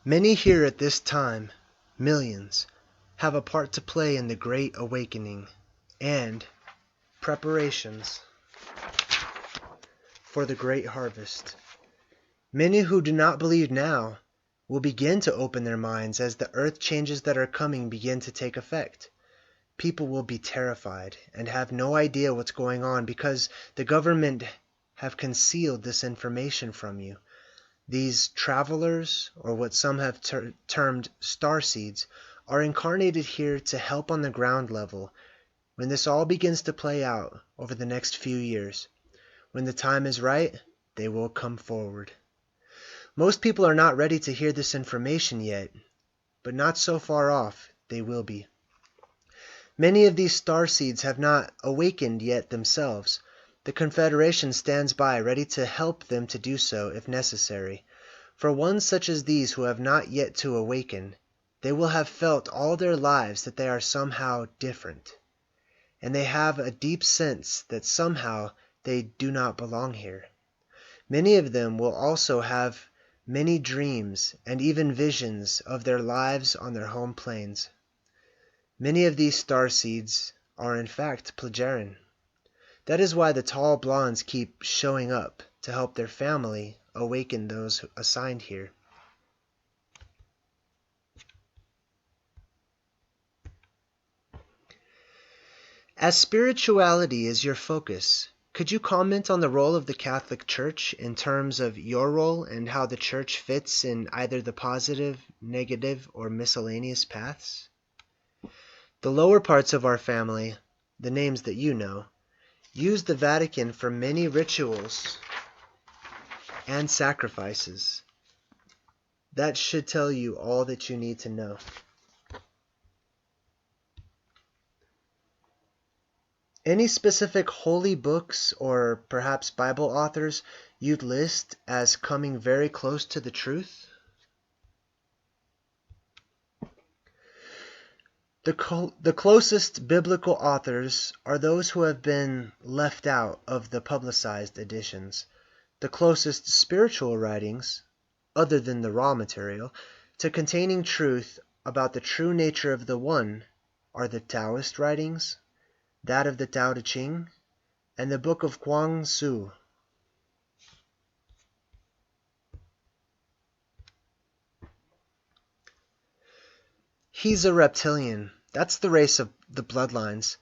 Many here at this time, millions, have a part to play in the Great Awakening and preparations for the Great Harvest. Many who do not believe now will begin to open their minds as the earth changes that are coming begin to take effect. People will be terrified and have no idea what's going on because the government have concealed this information from you. These travelers, or what some have termed starseeds, are incarnated here to help on the ground level when this all begins to play out over the next few years. When the time is right, they will come forward. Most people are not ready to hear this information yet, but not so far off they will be. Many of these starseeds have not awakened yet themselves. The Confederation stands by ready to help them to do so if necessary. For ones such as these who have not yet to awaken, they will have felt all their lives that they are somehow different. And they have a deep sense that somehow they do not belong here. Many of them will also have many dreams and even visions of their lives on their home planes. Many of these starseeds are in fact Plejarin. That is why the tall blondes keep showing up to help their family awaken those assigned here. As spirituality is your focus, could you comment on the role of the Catholic Church in terms of your role and how the Church fits in either the positive, negative, or miscellaneous paths? The lower parts of our family, the names that you know, use the Vatican for many rituals and sacrifices. That should tell you all that you need to know. Any specific holy books or perhaps Bible authors you'd list as coming very close to the truth? The closest biblical authors are those who have been left out of the publicized editions. The closest spiritual writings, other than the raw material, to containing truth about the true nature of the One are the Taoist writings, that of the Tao Te Ching, and the Book of Kuang Tzu. He's a reptilian. That's the race of the bloodlines.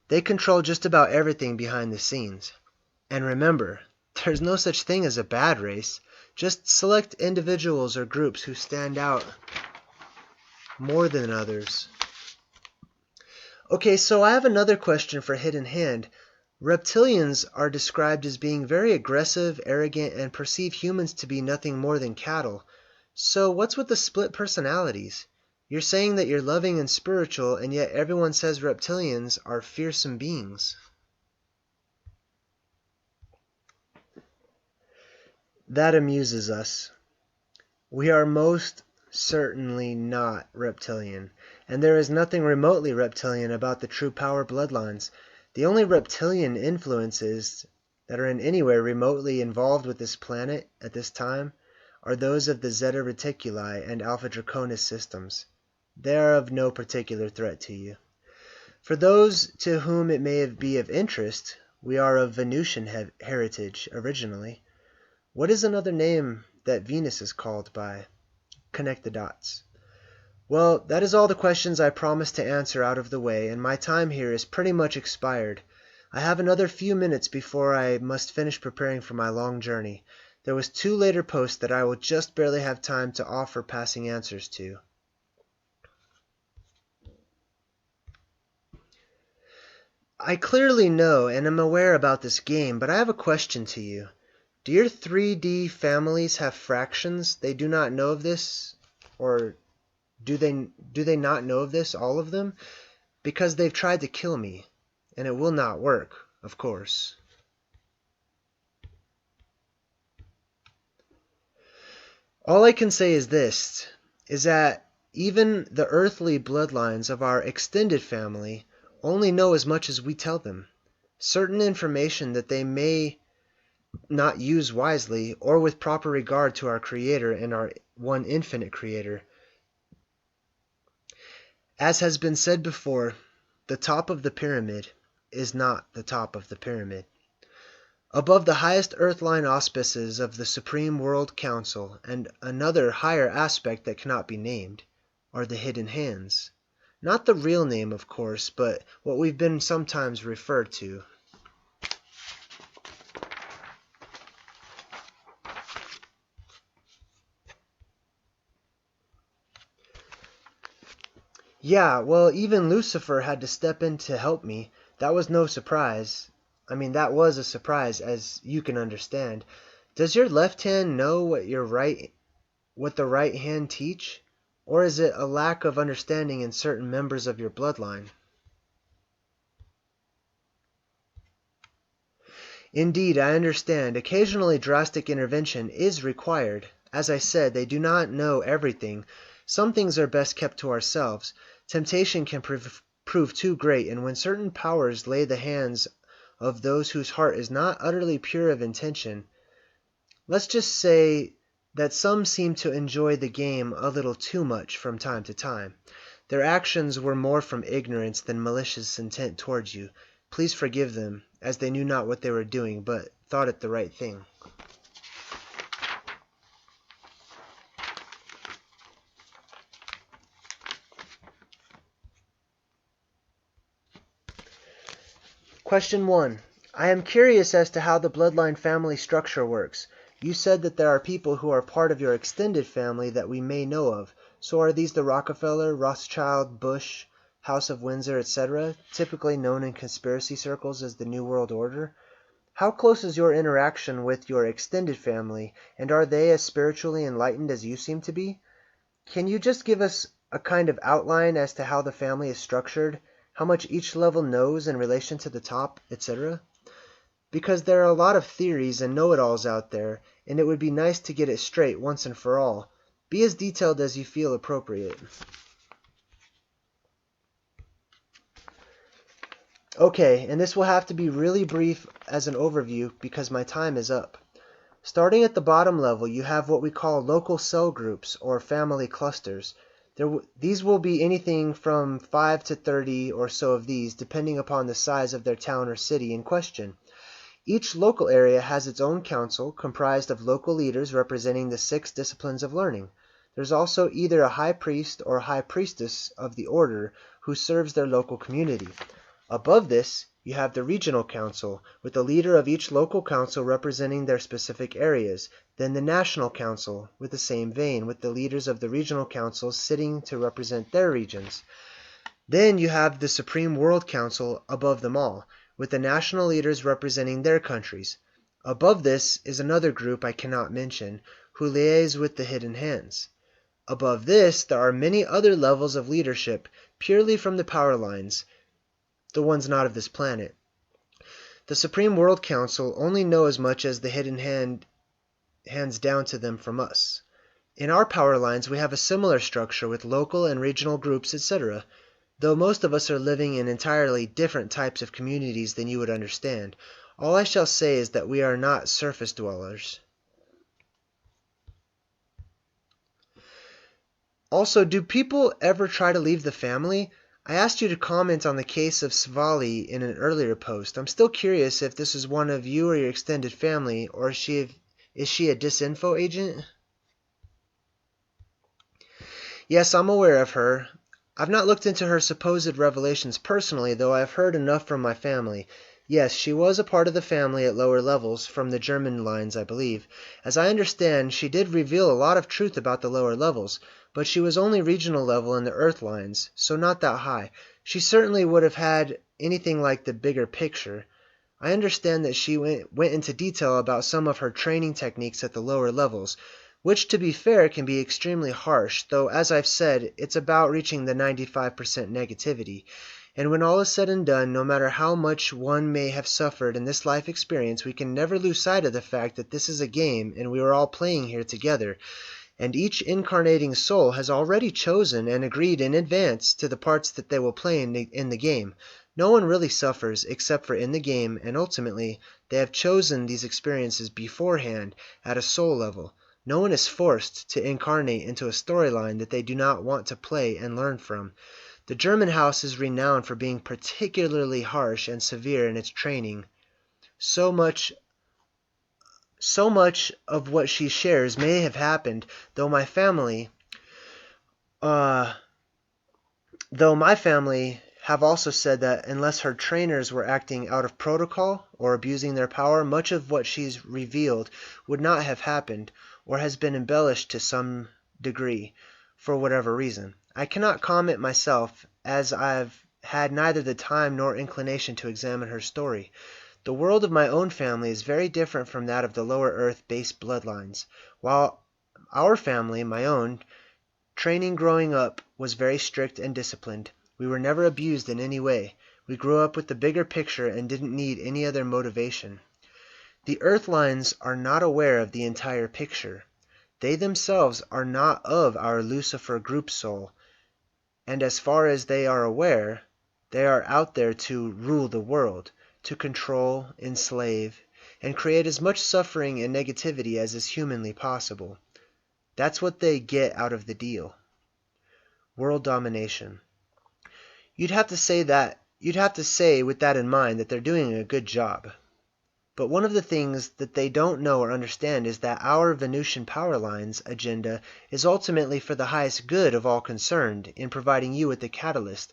They control just about everything behind the scenes. And remember, there's no such thing as a bad race, just select individuals or groups who stand out more than others. Okay, so I have another question for Hidden Hand. Reptilians are described as being very aggressive, arrogant, and perceive humans to be nothing more than cattle. So what's with the split personalities? You're saying that you're loving and spiritual, and yet everyone says reptilians are fearsome beings. That amuses us. We are most certainly not reptilian, and there is nothing remotely reptilian about the true power bloodlines. The only reptilian influences that are in any way remotely involved with this planet at this time are those of the Zeta Reticuli and Alpha Draconis systems. They are of no particular threat to you. For those to whom it may be of interest, we are of Venusian heritage originally. What is another name that Venus is called by? Connect the dots. Well, that is all the questions I promised to answer out of the way, and my time here is pretty much expired. I have another few minutes before I must finish preparing for my long journey. There was 2 later posts that I will just barely have time to offer passing answers to. I clearly know and am aware about this game, but I have a question to you. Do your 3D families have fractions? They do not know of this? Or do they not know of this, all of them? Because they've tried to kill me, and it will not work, of course. All I can say is this, is that even the earthly bloodlines of our extended family only know as much as we tell them. Certain information that they may not used wisely or with proper regard to our Creator and our one infinite Creator. As has been said before, the top of the pyramid is not the top of the pyramid. Above the highest earthline auspices of the Supreme World Council, and another higher aspect that cannot be named, are the hidden hands. Not the real name, of course, but what we've been sometimes referred to. Yeah, well, even Lucifer had to step in to help me. That was no surprise. That was a surprise, as you can understand. Does your left hand know what the right hand teach? Or is it a lack of understanding in certain members of your bloodline? Indeed, I understand. Occasionally drastic intervention is required. As I said, they do not know everything. Some things are best kept to ourselves. Temptation can prove too great, and when certain powers lay the hands of those whose heart is not utterly pure of intention, let's just say that some seem to enjoy the game a little too much from time to time. Their actions were more from ignorance than malicious intent towards you. Please forgive them, as they knew not what they were doing, but thought it the right thing. Question 1. I am curious as to how the bloodline family structure works. You said that there are people who are part of your extended family that we may know of. So are these the Rockefeller, Rothschild, Bush, House of Windsor, etc., typically known in conspiracy circles as the New World Order? How close is your interaction with your extended family, and are they as spiritually enlightened as you seem to be? Can you just give us a kind of outline as to how the family is structured, how much each level knows in relation to the top, etc.? Because there are a lot of theories and know-it-alls out there, and it would be nice to get it straight once and for all. Be as detailed as you feel appropriate. Okay, and this will have to be really brief as an overview because my time is up. Starting at the bottom level, you have what we call local cell groups or family clusters. These will be anything from 5 to 30 or so of these, depending upon the size of their town or city in question. Each local area has its own council, comprised of local leaders representing the 6 disciplines of learning. There's also either a high priest or high priestess of the order who serves their local community. Above this, you have the regional council, with the leader of each local council representing their specific areas. Then the national council, with the same vein, with the leaders of the regional councils sitting to represent their regions. Then you have the Supreme World Council above them all, with the national leaders representing their countries. Above this is another group I cannot mention, who liaise with the hidden hands. Above this, there are many other levels of leadership, purely from the power lines, the ones not of this planet. The Supreme World Council only know as much as the hidden hand hands down to them from us. In our power lines, we have a similar structure with local and regional groups, etc., though most of us are living in entirely different types of communities than you would understand. All I shall say is that we are not surface dwellers. Also, do people ever try to leave the family? I asked you to comment on the case of Svali in an earlier post. I'm still curious if this is one of you or your extended family, or is she a disinfo agent? Yes, I'm aware of her. I've not looked into her supposed revelations personally, though I've heard enough from my family. Yes, she was a part of the family at lower levels, from the German lines, I believe. As I understand, she did reveal a lot of truth about the lower levels, but she was only regional level in the Earth lines, so not that high. She certainly would have had anything like the bigger picture. I understand that she went into detail about some of her training techniques at the lower levels, which, to be fair, can be extremely harsh, though, as I've said, it's about reaching the 95% negativity. And when all is said and done, no matter how much one may have suffered in this life experience, we can never lose sight of the fact that this is a game and we are all playing here together. And each incarnating soul has already chosen and agreed in advance to the parts that they will play in the game. No one really suffers except for in the game, and ultimately, they have chosen these experiences beforehand at a soul level. No one is forced to incarnate into a storyline that they do not want to play and learn from. The German house is renowned for being particularly harsh and severe in its training. So much of what she shares may have happened, though my family have also said that unless her trainers were acting out of protocol or abusing their power, much of what she's revealed would not have happened, or has been embellished to some degree, for whatever reason. I cannot comment myself, as I've had neither the time nor inclination to examine her story. The world of my own family is very different from that of the lower earth base bloodlines. While our family, my own, training growing up was very strict and disciplined, we were never abused in any way. We grew up with the bigger picture and didn't need any other motivation. The Earthlines are not aware of the entire picture. They themselves are not of our Lucifer group soul, and as far as they are aware, they are out there to rule the world, to control, enslave, and create as much suffering and negativity as is humanly possible. That's what they get out of the deal. World domination. You'd have to say with that in mind that they're doing a good job. But one of the things that they don't know or understand is that our Venusian power lines agenda is ultimately for the highest good of all concerned in providing you with the catalyst.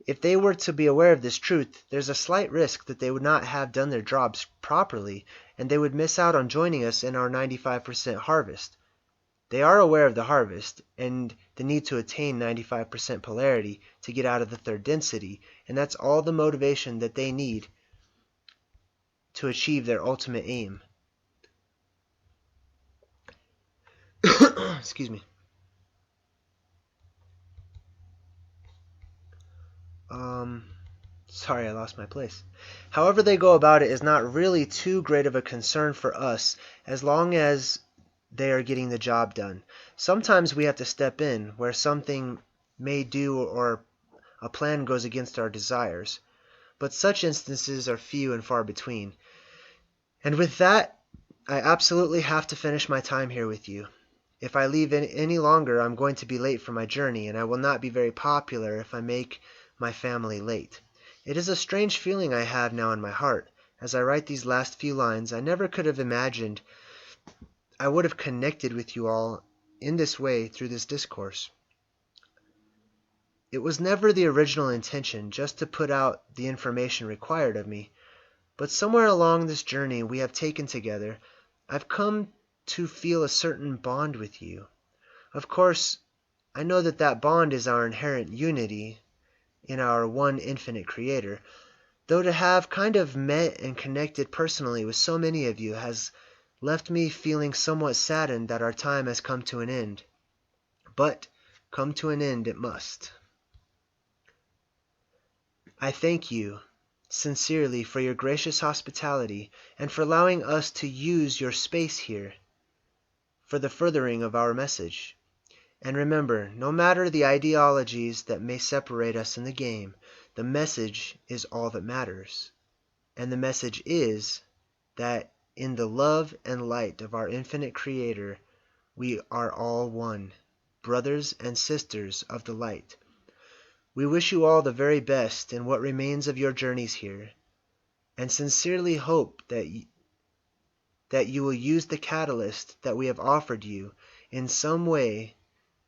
If they were to be aware of this truth, there's a slight risk that they would not have done their jobs properly, and they would miss out on joining us in our 95% harvest. They are aware of the harvest, and the need to attain 95% polarity to get out of the third density, and that's all the motivation that they need to achieve their ultimate aim. Excuse me. Sorry, I lost my place. However they go about it is not really too great of a concern for us, as long as they are getting the job done. Sometimes we have to step in where something may do or a plan goes against our desires, but such instances are few and far between. And with that, I absolutely have to finish my time here with you. If I leave any longer, I'm going to be late for my journey, and I will not be very popular if I make my family late. It is a strange feeling I have now in my heart. As I write these last few lines, I never could have imagined I would have connected with you all in this way through this discourse. It was never the original intention just to put out the information required of me, but somewhere along this journey we have taken together, I've come to feel a certain bond with you. Of course, I know that bond is our inherent unity in our one infinite Creator, though to have kind of met and connected personally with so many of you has left me feeling somewhat saddened that our time has come to an end. But come to an end it must. I thank you sincerely for your gracious hospitality and for allowing us to use your space here for the furthering of our message. And remember, no matter the ideologies that may separate us in the game, the message is all that matters. And the message is that in the love and light of our infinite Creator, we are all one, brothers and sisters of the light. We wish you all the very best in what remains of your journeys here, and sincerely hope that you will use the catalyst that we have offered you in some way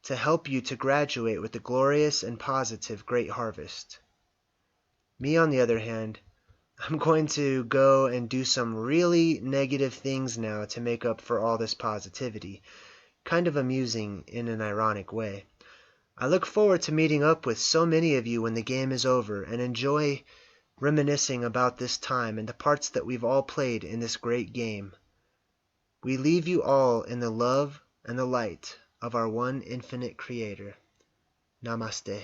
to help you to graduate with the glorious and positive great harvest. Me, on the other hand, I'm going to go and do some really negative things now to make up for all this positivity. Kind of amusing in an ironic way. I look forward to meeting up with so many of you when the game is over, and enjoy reminiscing about this time and the parts that we've all played in this great game. We leave you all in the love and the light of our one infinite Creator. Namaste.